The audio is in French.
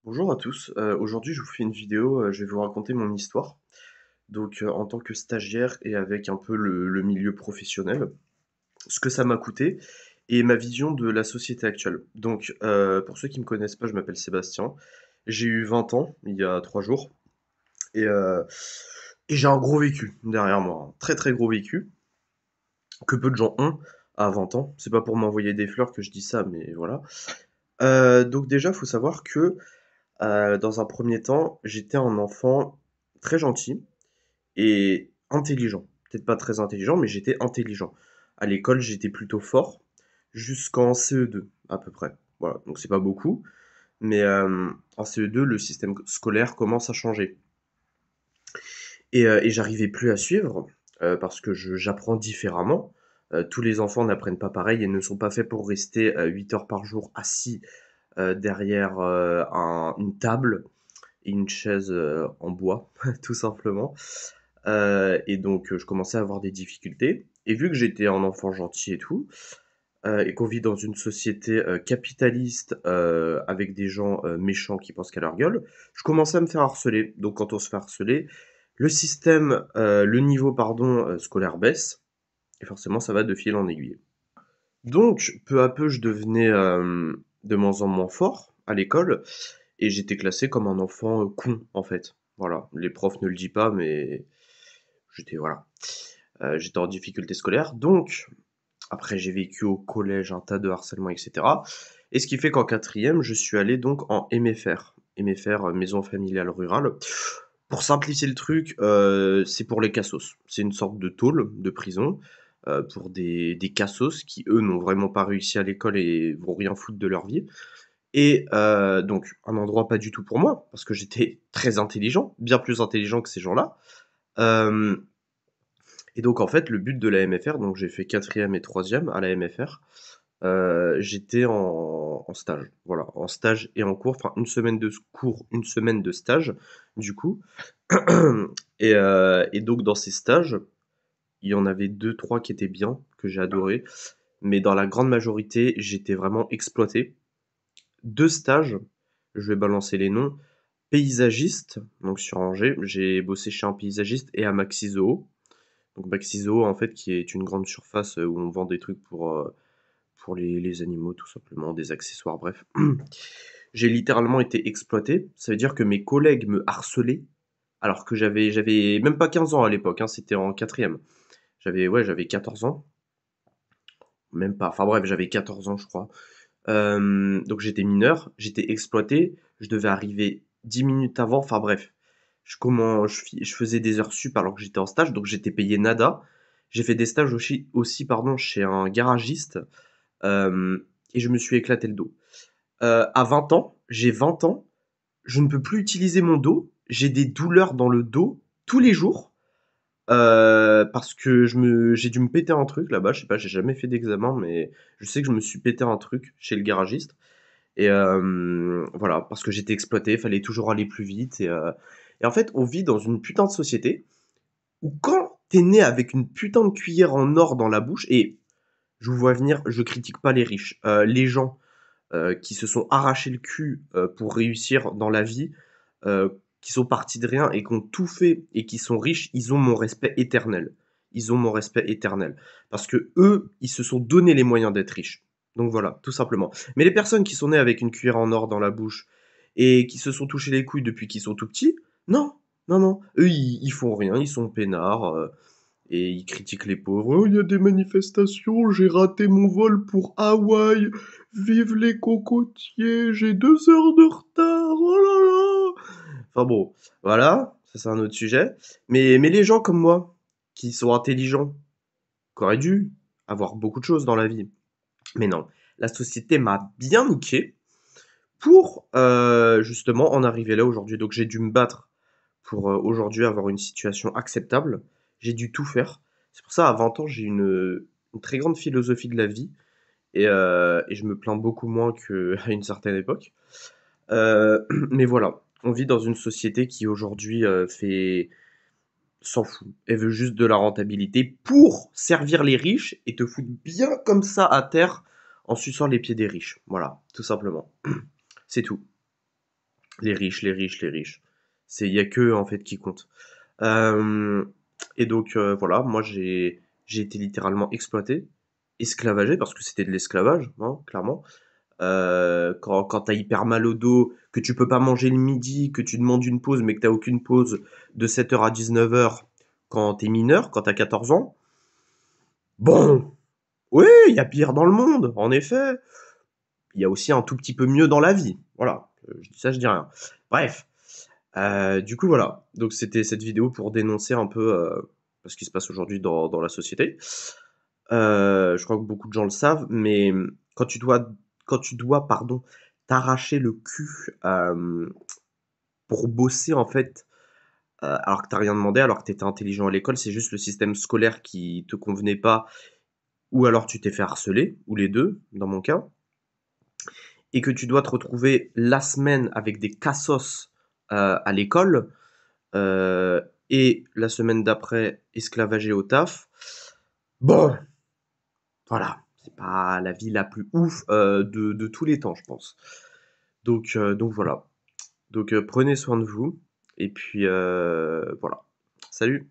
Bonjour à tous, aujourd'hui je vous fais une vidéo, je vais vous raconter mon histoire. Donc, en tant que stagiaire et avec un peu le milieu professionnel, ce que ça m'a coûté et ma vision de la société actuelle. Donc, pour ceux qui me connaissent pas, je m'appelle Sébastien. J'ai eu 20 ans il y a 3 jours et heu et j'ai un gros vécu derrière moi, un très, très gros vécu que peu de gens ont à 20 ans. C'est pas pour m'envoyer des fleurs que je dis ça, mais voilà. Donc déjà, faut savoir que dans un premier temps, j'étais un enfant très gentil et intelligent. Peut-être pas très intelligent, mais j'étais intelligent. À l'école, j'étais plutôt fort jusqu'en CE2 à peu près. Voilà, donc c'est pas beaucoup, mais en CE2, le système scolaire commence à changer. Et j'arrivais plus à suivre parce que j'apprends différemment. Tous les enfants n'apprennent pas pareil et ne sont pas faits pour rester 8 heures par jour assis derrière une table et une chaise en bois, tout simplement. Et donc, je commençais à avoir des difficultés. Et vu que j'étais un enfant gentil et tout, et qu'on vit dans une société capitaliste avec des gens méchants qui pensent qu'à leur gueule, je commençais à me faire harceler. Donc, quand on se fait harceler, le niveau, pardon, scolaire baisse, et forcément, ça va de fil en aiguille. Donc, peu à peu, je devenais de moins en moins fort à l'école, et j'étais classé comme un enfant con, en fait. Voilà, les profs ne le disent pas, mais voilà, j'étais en difficulté scolaire. Donc, après, j'ai vécu au collège un tas de harcèlement, etc. Et ce qui fait qu'en quatrième, je suis allé donc en MFR. MFR, maison familiale rurale. Pour simplifier le truc, c'est pour les cassos. C'est une sorte de tôle de prison pour des cassos qui, eux, n'ont vraiment pas réussi à l'école et vont rien foutre de leur vie. Et donc, un endroit pas du tout pour moi, parce que j'étais très intelligent, bien plus intelligent que ces gens-là. Euh, et donc, en fait, le but de la MFR, donc j'ai fait quatrième et troisième à la MFR, j'étais en stage. Voilà, en stage et en cours, enfin une semaine de cours, une semaine de stage, du coup. Et donc, dans ces stages, il y en avait deux, trois qui étaient bien, que j'ai adoré. Mais dans la grande majorité, j'étais vraiment exploité. Deux stages, je vais balancer les noms. Paysagiste, donc sur Angers, j'ai bossé chez un paysagiste et à Maxiso. Donc Maxiso, en fait, qui est une grande surface où on vend des trucs pour les animaux, tout simplement, des accessoires, bref. J'ai littéralement été exploité. Ça veut dire que mes collègues me harcelaient, alors que j'avais même pas 15 ans à l'époque, hein, c'était en quatrième. J'avais 14 ans, même pas. Enfin bref, j'avais 14 ans, je crois. Donc j'étais mineur, j'étais exploité, je devais arriver 10 minutes avant, enfin bref. Je faisais des heures sup alors que j'étais en stage, donc j'étais payé nada. J'ai fait des stages aussi pardon, chez un garagiste, et je me suis éclaté le dos. À 20 ans, j'ai 20 ans, je ne peux plus utiliser mon dos, j'ai des douleurs dans le dos tous les jours, parce que j'ai dû me péter un truc là-bas, je sais pas, j'ai jamais fait d'examen, mais je sais que je me suis pété un truc chez le garagiste. Et voilà, parce que j'étais exploité, fallait toujours aller plus vite. Et en fait, on vit dans une putain de société où quand t'es né avec une putain de cuillère en or dans la bouche, et je vous vois venir, je critique pas les riches, les gens qui se sont arrachés le cul pour réussir dans la vie, qui sont partis de rien et qui ont tout fait et qui sont riches, ils ont mon respect éternel. Ils ont mon respect éternel. Parce que eux, ils se sont donné les moyens d'être riches. Donc voilà, tout simplement. Mais les personnes qui sont nées avec une cuillère en or dans la bouche et qui se sont touchés les couilles depuis qu'ils sont tout petits, non, non, non. Eux, ils font rien, ils sont peinards. Et ils critiquent les pauvres. Oh, il y a des manifestations, j'ai raté mon vol pour Hawaï. Vive les cocotiers, j'ai 2 heures de retard. Oh là là. Enfin bon, voilà, ça c'est un autre sujet. Mais les gens comme moi, qui sont intelligents, qui auraient dû avoir beaucoup de choses dans la vie. Mais non, la société m'a bien niqué pour justement en arriver là aujourd'hui. Donc j'ai dû me battre pour aujourd'hui avoir une situation acceptable. J'ai dû tout faire. C'est pour ça, à 20 ans, j'ai une très grande philosophie de la vie et je me plains beaucoup moins qu'à une certaine époque. Mais voilà, on vit dans une société qui aujourd'hui s'en fout. Elle veut juste de la rentabilité pour servir les riches et te foutre bien comme ça à terre en suçant les pieds des riches. Voilà, tout simplement. C'est tout. Les riches, les riches, les riches. Il y a que en fait qui compte. Euh, et donc voilà, moi j'ai été littéralement exploité, esclavagé parce que c'était de l'esclavage, hein, clairement. Quand t'as hyper mal au dos, que tu peux pas manger le midi, que tu demandes une pause mais que t'as aucune pause de 7 heures à 19 heures quand t'es mineur, quand t'as 14 ans. Bon, oui, il y a pire dans le monde, en effet. Il y a aussi un tout petit peu mieux dans la vie. Voilà, je dis ça, je dis rien. Bref, du coup voilà. Donc c'était cette vidéo pour dénoncer un peu ce qui se passe aujourd'hui dans la société. Je crois que beaucoup de gens le savent, mais quand tu dois, quand tu dois, pardon, t'arracher le cul pour bosser en fait, alors que t'as rien demandé, alors que t'étais intelligent à l'école, c'est juste le système scolaire qui te convenait pas, ou alors tu t'es fait harceler, ou les deux, dans mon cas, et que tu dois te retrouver la semaine avec des cassos à l'école, euh, et la semaine d'après esclavagé au taf. Bon, voilà, c'est pas la vie la plus ouf de tous les temps, je pense. Donc voilà. Donc prenez soin de vous. Et puis voilà. Salut.